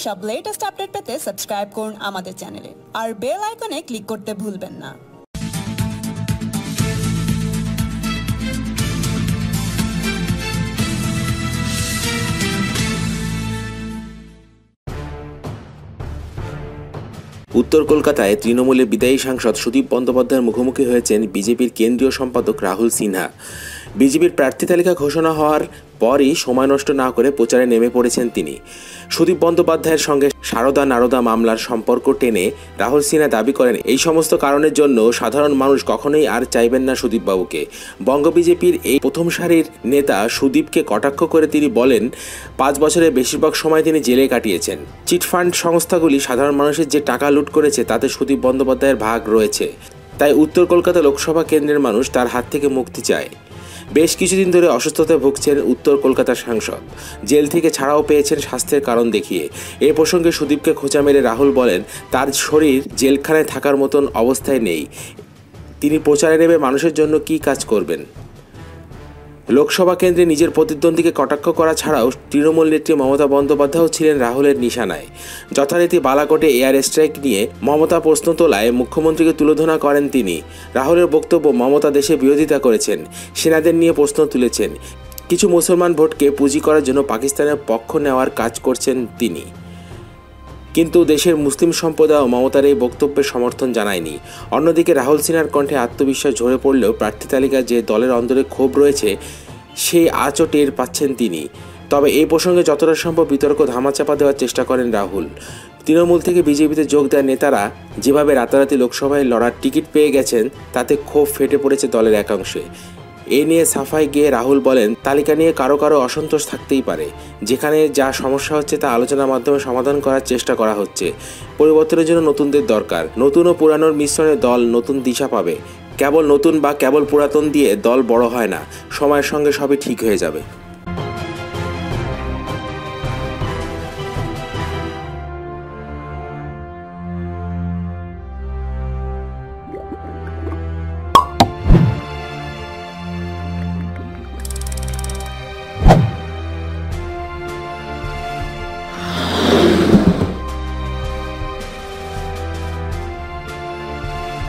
সব latest update পেতে subscribe করুন আমাদের চ্যানেলে আর বেল আইকনে ক্লিক করতে ভুলবেন না। উত্তর কলকাতায় তৃণমূলের বিদায়ী সাংসদ সুদীপ বন্দ্যোপাধ্যায়ের মুখোমুখি হয়েছেন বিজেপির কেন্দ্রীয় সম্পাদক রাহুল সিনহা। বিজেপির প্রার্থী তালিকা ঘোষণা হওয়ার পরই সময় নষ্ট না করে প্রচারে নেমে পড়েছেন তিনি। সুদীপ বন্দ্যোপাধ্যায়ের সঙ্গে সারদা নারদা মামলার সম্পর্ক টেনে রাহুল সিনহা দাবি করেন, এই সমস্ত কারণের জন্য সাধারণ মানুষ কখনোই আর চাইবেন না সুদীপবাবুকে। বঙ্গ বিজেপির এই প্রথম সারির নেতা সুদীপকে কটাক্ষ করে তিনি বলেন, 5 বছরের বেশিরভাগ সময় তিনি জেলে কাটিয়েছেন। চিটফান্ড সংস্থাগুলি সাধারণ মানুষের যে টাকা লুট করেছে তাতে সুদীপ বন্দ্যোপাধ্যায়ের ভাগ রয়েছে। তাই উত্তর কলকাতা লোকসভা কেন্দ্রের মানুষ তার হাত থেকে মুক্তি চায়। বেশ কিছুদিন ধরে অসুস্থতায় ভুগছেন উত্তর কলকাতার সাংসদ। জেল থেকে ছাড়াও পেয়েছেন স্বাস্থ্যের কারণ দেখিয়ে। এ প্রসঙ্গে সুদীপকে খোঁচা মেরে রাহুল বলেন, তার শরীর জেলখানায় থাকার মতন অবস্থায় নেই। তিনি প্রচারে নেমে মানুষের জন্য কী কাজ করবেন? লোকসভা কেন্দ্রে নিজের প্রতিদ্বন্দ্বীকে কটাক্ষ করা ছাড়াও তৃণমূল নেত্রী মমতা বন্দ্যোপাধ্যায়ও ছিলেন রাহুলের নিশানায়। যথারীতি বালাকোটে এয়ার স্ট্রাইক নিয়ে মমতা প্রশ্ন তোলায় মুখ্যমন্ত্রীকে তুলোধনা করেন তিনি। রাহুলের বক্তব্য, মমতা দেশে বিরোধিতা করেছেন, সেনাদের নিয়ে প্রশ্ন তুলেছেন, কিছু মুসলমান ভোটকে পুঁজি করার জন্য পাকিস্তানের পক্ষ নেওয়ার কাজ করছেন তিনি। কিন্তু দেশের মুসলিম সম্প্রদায় মমতার এই বক্তব্যের সমর্থন জানায়নি। অন্যদিকে রাহুল সিনহার কণ্ঠে আত্মবিশ্বাস ঝরে পড়লেও প্রার্থী তালিকায় যে দলের অন্তরে ক্ষোভ রয়েছে সেই আঁচও টের পাচ্ছেন তিনি। তবে এই প্রসঙ্গে যতটা সম্ভব বিতর্ক ধামাচাপা দেওয়ার চেষ্টা করেন রাহুল। তৃণমূল থেকে বিজেপিতে যোগ দেওয়া নেতারা যেভাবে রাতারাতি লোকসভায় লড়ার টিকিট পেয়ে গেছেন তাতে ক্ষোভ ফেটে পড়েছে দলের একাংশে। এ নিয়ে সাফাই গিয়ে রাহুল বলেন, তালিকা নিয়ে কারো কারো অসন্তোষ থাকতেই পারে। যেখানে যা সমস্যা হচ্ছে তা আলোচনার মাধ্যমে সমাধান করার চেষ্টা করা হচ্ছে। পরিবর্তনের জন্য নতুনদের দরকার। নতুন ও পুরানোর মিশ্রণে দল নতুন দিশা পাবে। কেবল নতুন বা কেবল পুরাতন দিয়ে দল বড় হয় না। সময়ের সঙ্গে সবই ঠিক হয়ে যাবে।